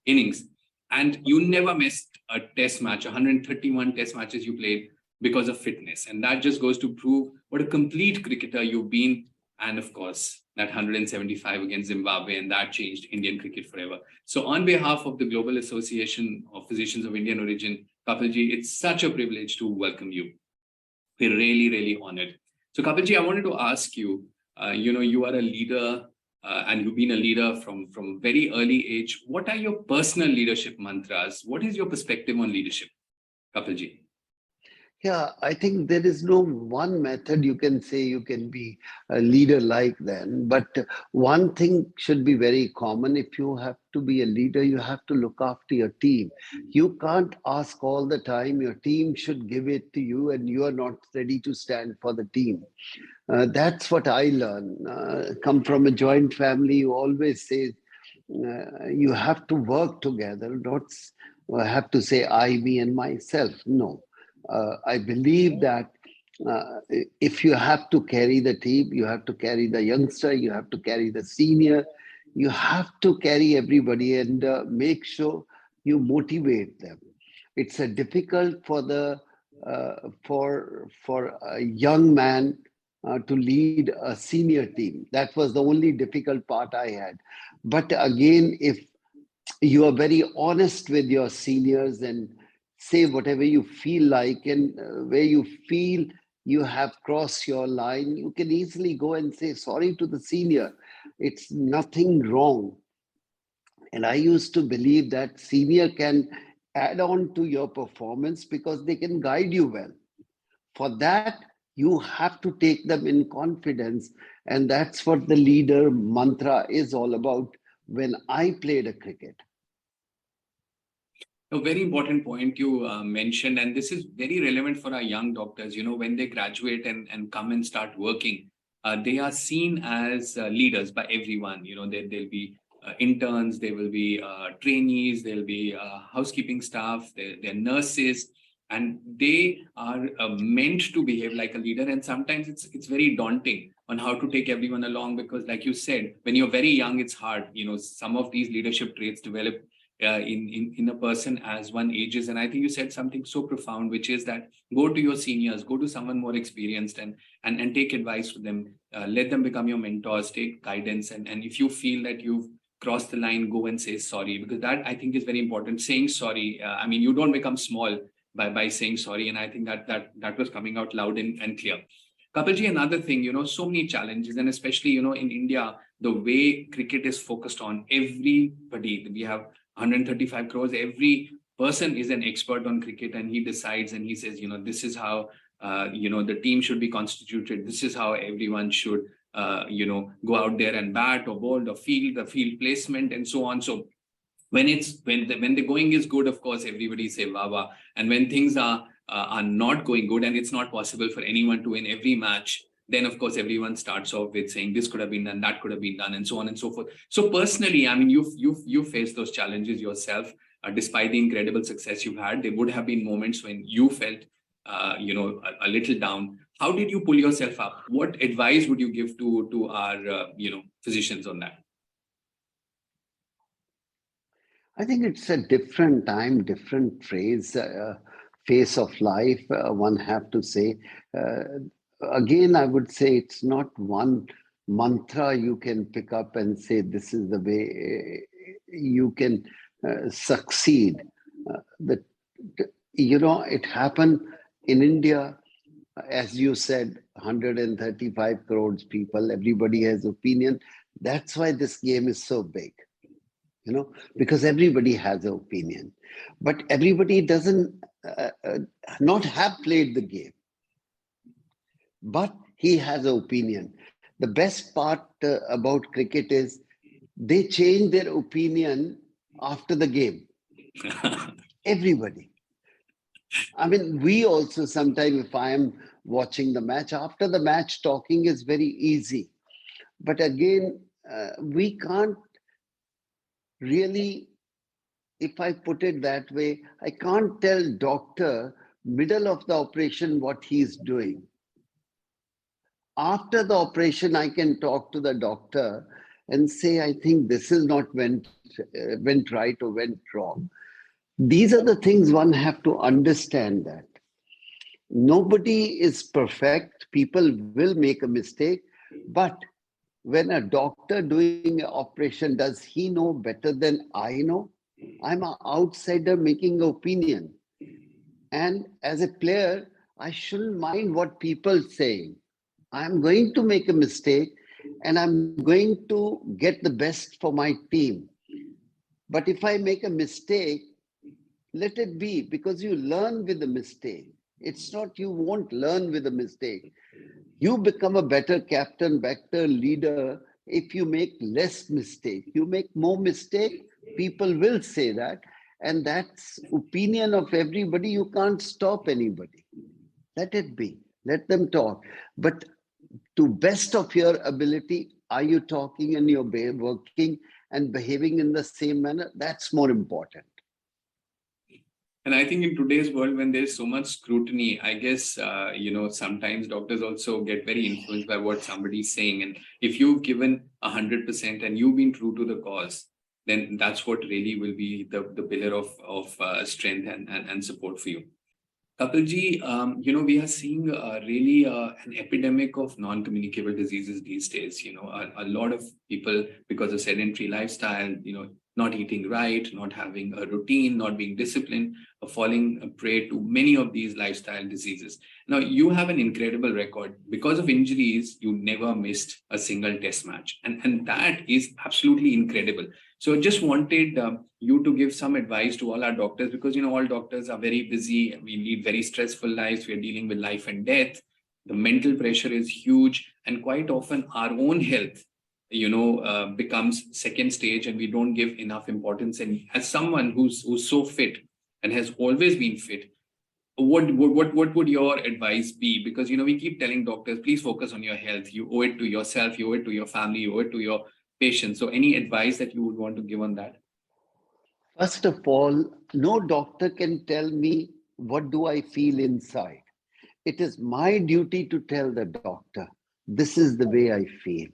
innings. And you never missed a test match, 131 test matches you played because of fitness. And that just goes to prove what a complete cricketer you've been. And of course, that 175 against Zimbabwe, and that changed Indian cricket forever. So on behalf of the Global Association of Physicians of Indian Origin, Kapilji, it's such a privilege to welcome you. We're really, really honored. So Kapilji, I wanted to ask you, you are a leader, and you've been a leader from very early age. What are your personal leadership mantras? What is your perspective on leadership, Kapilji? Yeah, I think there is no one method you can say you can be a leader like then. But one thing should be very common. If you have to be a leader, you have to look after your team. You can't ask all the time. Your team should give it to you, and you are not ready to stand for the team. That's what I learned. Come from a joint family, you always say you have to work together, not have to say I, me, and myself. No. I believe that if you have to carry the team, you have to carry the youngster, you have to carry the senior, you have to carry everybody, and make sure you motivate them. It's difficult for a young man to lead a senior team. That was the only difficult part I had. But again, if you are very honest with your seniors and say whatever you feel like, and where you feel you have crossed your line, you can easily go and say sorry to the senior. It's nothing wrong. And I used to believe that senior can add on to your performance because they can guide you well. For that, you have to take them in confidence. And that's what the leader mantra is all about when I played a cricket. A very important point you mentioned, and this is very relevant for our young doctors. You know, when they graduate and come and start working, they are seen as leaders by everyone. You know, there'll be interns, there will be trainees, there'll be housekeeping staff, they're nurses, and they are meant to behave like a leader. And sometimes it's very daunting on how to take everyone along, because like you said, when you're very young, it's hard. You know, some of these leadership traits develop in a person as one ages. And I think you said something so profound, which is that go to your seniors, go to someone more experienced, and take advice from them. Let them become your mentors, take guidance. And if you feel that you've crossed the line, go and say sorry, because that I think is very important. Saying sorry, I mean, you don't become small by saying sorry. And I think that was coming out loud and clear. Kapilji, another thing, you know, so many challenges, and especially, you know, in India, the way cricket is focused on everybody. We have 135 crores. Every person is an expert on cricket, and he decides and he says, you know, this is how, the team should be constituted. This is how everyone should, go out there and bat or bowl or field, the field placement and so on. So when the going is good, of course, everybody say wah wah. And when things are not going good, and it's not possible for anyone to win every match, then of course everyone starts off with saying this could have been done, that could have been done, and so on and so forth. So personally, I mean, you faced those challenges yourself. Despite the incredible success you've had, there would have been moments when you felt a little down. How did you pull yourself up? What advice would you give to our physicians on that? I think it's a different time, different phase of life, one have to say. Again, I would say it's not one mantra you can pick up and say, this is the way you can succeed. The, it happened in India, as you said, 135 crores people, everybody has opinion. That's why this game is so big, because everybody has an opinion. But everybody doesn't not have played the game, but he has an opinion. The best part about cricket is they change their opinion after the game. Everybody. I mean, we also sometimes, if I am watching the match, after the match, talking is very easy. But again, we can't really, if I put it that way, I can't tell doctor middle of the operation what he's doing. After the operation, I can talk to the doctor and say, I think this is not went right or went wrong. These are the things one have to understand, that nobody is perfect. People will make a mistake. But when a doctor doing an operation, does he know better than I know? I'm an outsider making an opinion. And as a player, I shouldn't mind what people saying. I'm going to make a mistake and I'm going to get the best for my team. But if I make a mistake, let it be, because you learn with the mistake. It's not you won't learn with a mistake. You become a better captain, better leader if you make less mistake. You make more mistake, people will say that. And that's opinion of everybody. You can't stop anybody. Let it be. Let them talk. But to best of your ability, are you talking and you're working and behaving in the same manner? That's more important. And I think in today's world, when there's so much scrutiny, I guess, sometimes doctors also get very influenced by what somebody's saying. And if you've given 100% and you've been true to the cause, then that's what really will be the pillar of strength and support for you. Kapilji, we are seeing really an epidemic of non-communicable diseases these days. A lot of people, because of sedentary lifestyle, not eating right, not having a routine, not being disciplined, are falling prey to many of these lifestyle diseases. Now, you have an incredible record. Because of injuries, you never missed a single test match. And that is absolutely incredible. So I just wanted you to give some advice to all our doctors, because, all doctors are very busy. We lead very stressful lives. We are dealing with life and death. The mental pressure is huge. And quite often our own health, becomes second stage, and we don't give enough importance. And as someone who's so fit and has always been fit, what would your advice be? Because, we keep telling doctors, please focus on your health. You owe it to yourself, you owe it to your family, you owe it to your patients. So any advice that you would want to give on that? First of all, no doctor can tell me what do I feel inside. It is my duty to tell the doctor, this is the way I feel.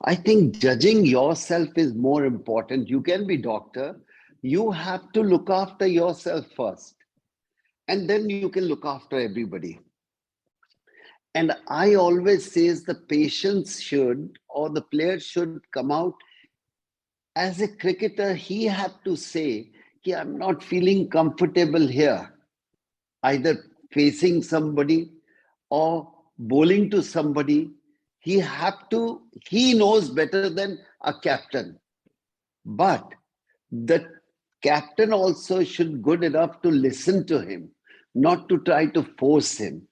I think judging yourself is more important. You can be doctor. You have to look after yourself first. And then you can look after everybody. And I always say the patients should, or the player should come out. As a cricketer, he had to say, I'm not feeling comfortable here. Either facing somebody or bowling to somebody. He knows better than a captain. But the captain also should be good enough to listen to him, not to try to force him.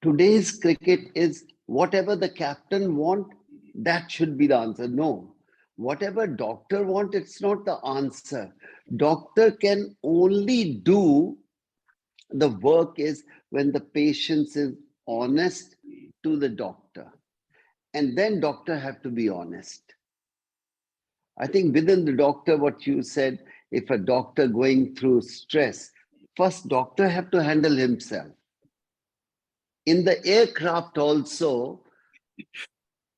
Today's cricket is whatever the captain wants, that should be the answer. No, whatever doctor wants, it's not the answer. Doctor can only do the work is when the patient is honest to the doctor. And then doctor have to be honest. I think within the doctor, what you said, if a doctor going through stress, first doctor have to handle himself. In the aircraft also,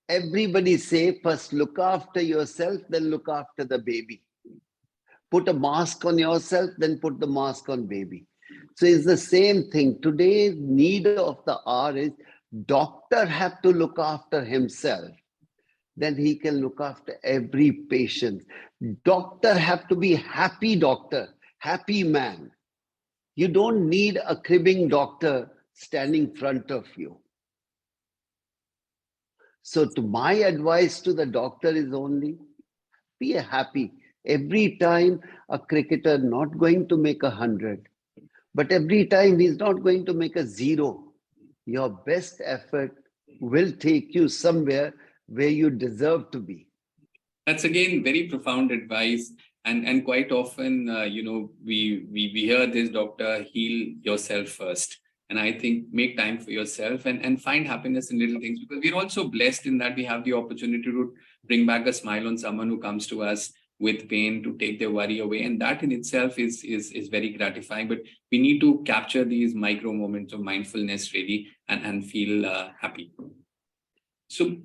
everybody say, first look after yourself, then look after the baby. Put a mask on yourself, then put the mask on baby. So it's the same thing. Today's need of the hour is doctor have to look after himself. then he can look after every patient. Doctor have to be happy doctor, happy man. You don't need a cribbing doctor standing front of you. So to my advice to the doctor is only be happy. Every time a cricketer not going to make 100, but every time he's not going to make a 0. Your best effort will take you somewhere where you deserve to be. That's again very profound advice, and quite often, we hear this, doctor, heal yourself first. And I think make time for yourself and find happiness in little things, because we're also blessed in that we have the opportunity to bring back a smile on someone who comes to us with pain, to take their worry away, and that in itself is very gratifying. But we need to capture these micro moments of mindfulness really and feel happy. So,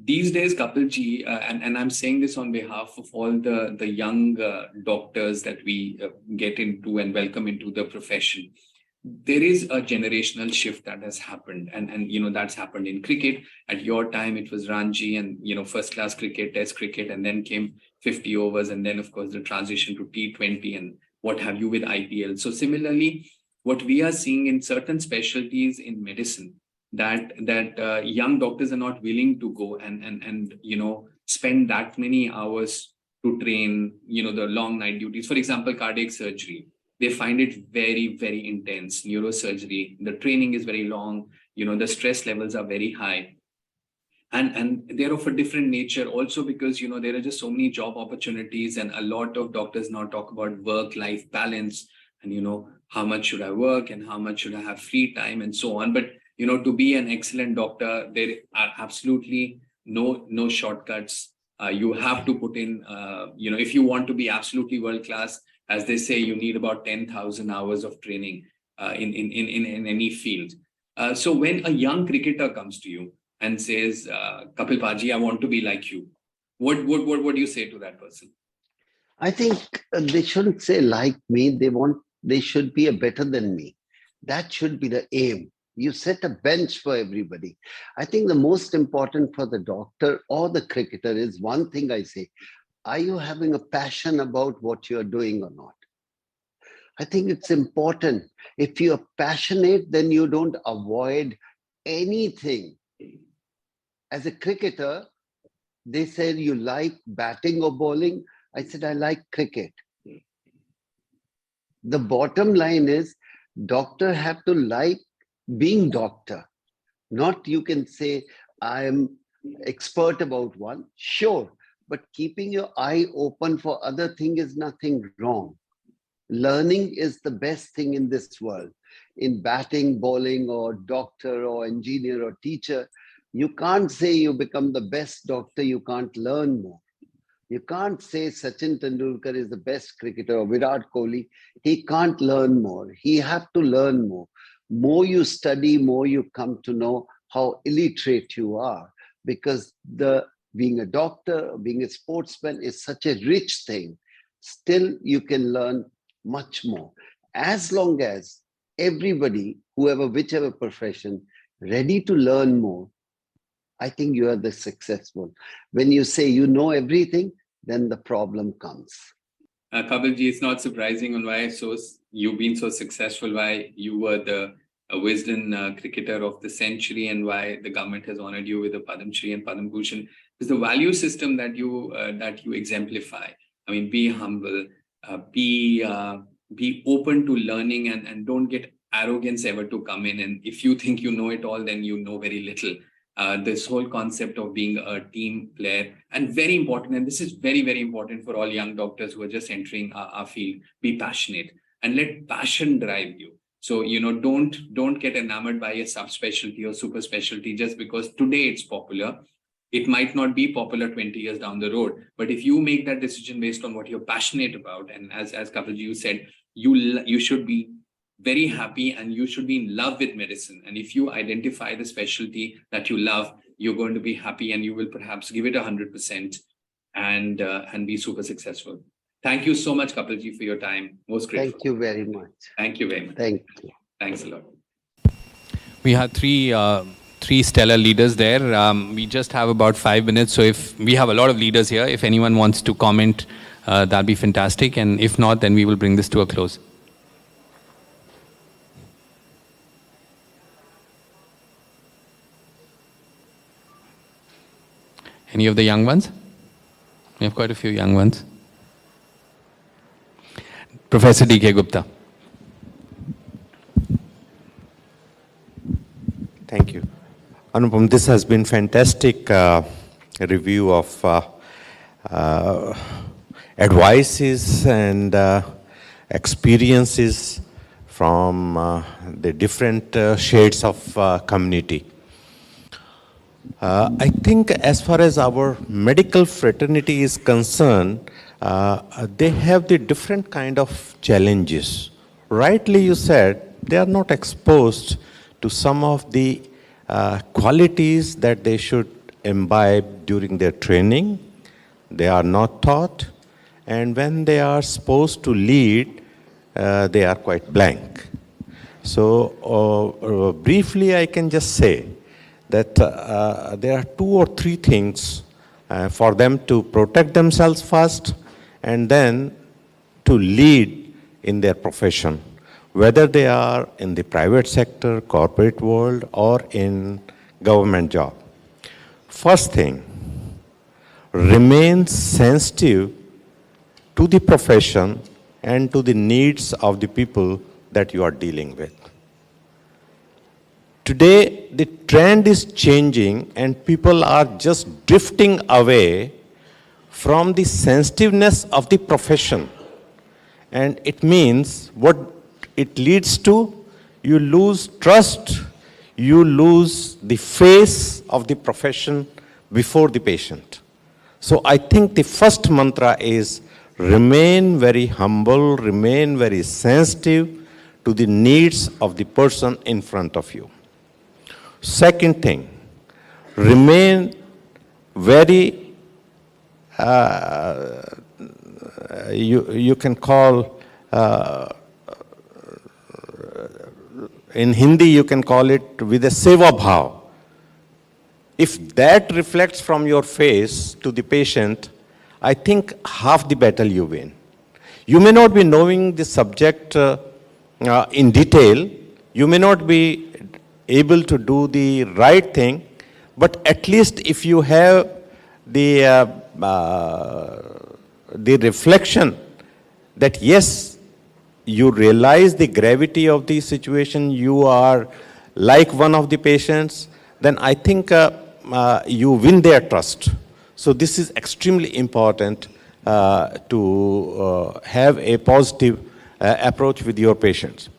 these days, Kapilji, and I'm saying this on behalf of all the young doctors that we get into and welcome into the profession, there is a generational shift that has happened, and that's happened in cricket. At your time, it was Ranji and first class cricket, Test cricket, and then came 50 overs, and then of course the transition to T20 and what have you with IPL. So similarly, what we are seeing in certain specialties in medicine, that young doctors are not willing to go and spend that many hours to train, the long night duties. For example, cardiac surgery, they find it very, very intense. Neurosurgery, the training is very long, the stress levels are very high. And they're of a different nature also, because there are just so many job opportunities, and a lot of doctors now talk about work-life balance, and how much should I work and how much should I have free time and so on. But to be an excellent doctor, there are absolutely no shortcuts. You have to put in, if you want to be absolutely world class, as they say, you need about 10,000 hours of training in any field. So when a young cricketer comes to you and says, Kapil Paji, I want to be like you, what do you say to that person? I think they shouldn't say like me. They should be a better than me. That should be the aim. You set a bench for everybody. I think the most important for the doctor or the cricketer is one thing I say: are you having a passion about what you're doing or not? I think it's important. If you're passionate, then you don't avoid anything. As a cricketer, they said, you like batting or bowling? I said, I like cricket. The bottom line is, doctor have to like being doctor. Not you can say, I am expert about one, sure, but keeping your eye open for other thing is nothing wrong. Learning is the best thing in this world. In batting, bowling, or doctor, or engineer, or teacher, you can't say you become the best doctor, you can't learn more. You can't say Sachin Tendulkar is the best cricketer or Virat Kohli. He can't learn more. He have to learn more. More you study, more you come to know how illiterate you are, because being a doctor, being a sportsman is such a rich thing. Still, you can learn much more. As long as everybody, whichever profession, ready to learn more, I think you are the successful. When you say you know everything, then the problem comes. Kapilji, it's not surprising on why you've been so successful, why you were the Wisden cricketer of the century, and why the government has honored you with the Padam Shri and Padam Bhushan. Is the value system that you exemplify. I mean, be humble, be open to learning, and don't get arrogance ever to come in. And if you think you know it all, then you know very little. This whole concept of being a team player, and very important, and this is very, very important for all young doctors who are just entering our field, be passionate and let passion drive you. So, don't get enamored by a subspecialty or super specialty just because today it's popular. It might not be popular 20 years down the road, but if you make that decision based on what you're passionate about, and as Kapilji, you said, you should be very happy and you should be in love with medicine. And if you identify the specialty that you love, you're going to be happy and you will perhaps give it 100% and be super successful. Thank you so much, Kapilji, for your time. Most grateful. Thank you very much. Thank you very much. Thank you. Thanks a lot. We had three three stellar leaders there. We just have about 5 minutes, so if we have a lot of leaders here, if anyone wants to comment, that'd be fantastic. And if not, then we will bring this to a close. Any of the young ones? We have quite a few young ones. Professor D.K. Gupta. Thank you. Anupam, this has been fantastic review of advices and experiences from the different shades of community. I think as far as our medical fraternity is concerned, they have the different kind of challenges. Rightly you said, they are not exposed to some of the qualities that they should imbibe during their training. They are not taught, and when they are supposed to lead, they are quite blank. So briefly I can just say that there are 2 or 3 things for them to protect themselves first, and then to lead in their profession, whether they are in the private sector, corporate world, or in government job. First thing, remain sensitive to the profession and to the needs of the people that you are dealing with. Today, the trend is changing and people are just drifting away from the sensitiveness of the profession. And it means what it leads to, you lose trust, you lose the face of the profession before the patient. So I think the first mantra is remain very humble, remain very sensitive to the needs of the person in front of you. Second thing, remain very, you can call, in Hindi you can call it with a seva bhav. If that reflects from your face to the patient, I think half the battle you win. You may not be knowing the subject in detail, you may not be able to do the right thing, but at least if you have the reflection that yes, you realize the gravity of the situation, you are like one of the patients, then I think you win their trust. So this is extremely important to have a positive approach with your patients.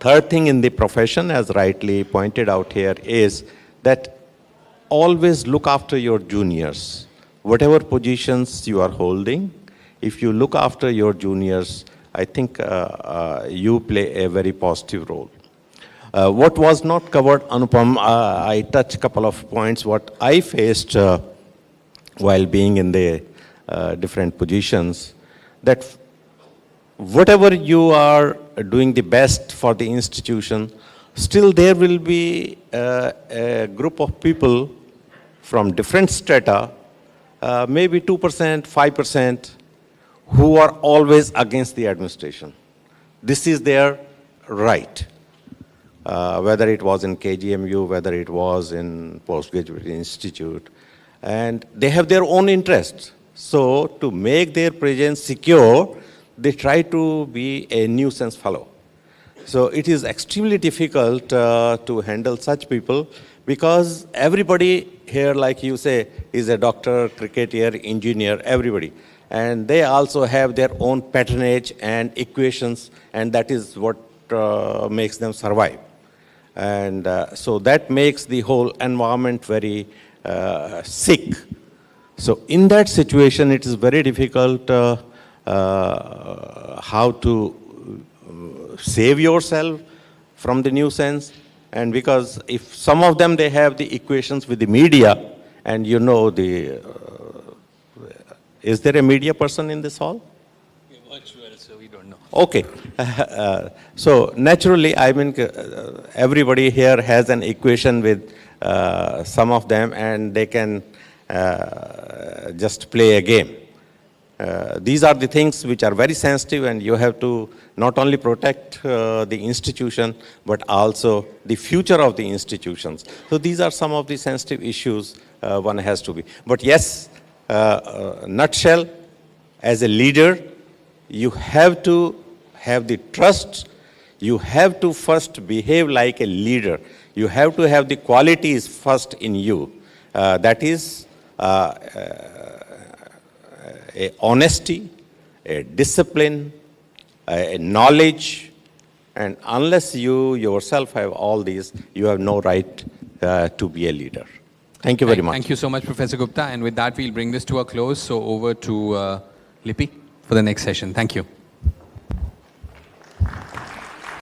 Third thing in the profession, as rightly pointed out here, is that always look after your juniors. Whatever positions you are holding, if you look after your juniors, I think you play a very positive role. What was not covered, Anupam, I touched a couple of points. What I faced while being in the different positions, that whatever you are doing the best for the institution, still there will be a group of people from different strata, maybe 2%, 5%, who are always against the administration. This is their right. Whether it was in KGMU, whether it was in Postgraduate Institute, and they have their own interests. So to make their presence secure, they try to be a nuisance fellow. So it is extremely difficult to handle such people, because everybody here, like you say, is a doctor, cricketer, engineer, everybody. And they also have their own patronage and equations, and that is what makes them survive. And so that makes the whole environment very sick. So in that situation, it is very difficult how to save yourself from the nuisance. And because if some of them, they have the equations with the media, and you know the, is there a media person in this hall? We're virtual, so we don't know. Okay. So naturally, I mean, everybody here has an equation with some of them, and they can just play a game. These are the things which are very sensitive, and you have to not only protect the institution, but also the future of the institutions. So these are some of the sensitive issues one has to be. But yes, nutshell, as a leader, you have to have the trust. You have to first behave like a leader. You have to have the qualities first in you. That is a honesty, a discipline, a knowledge, and unless you yourself have all these, you have no right to be a leader. Thank you very much. Thank you so much, Professor Gupta. And with that, we'll bring this to a close. So over to Lippy for the next session. Thank you.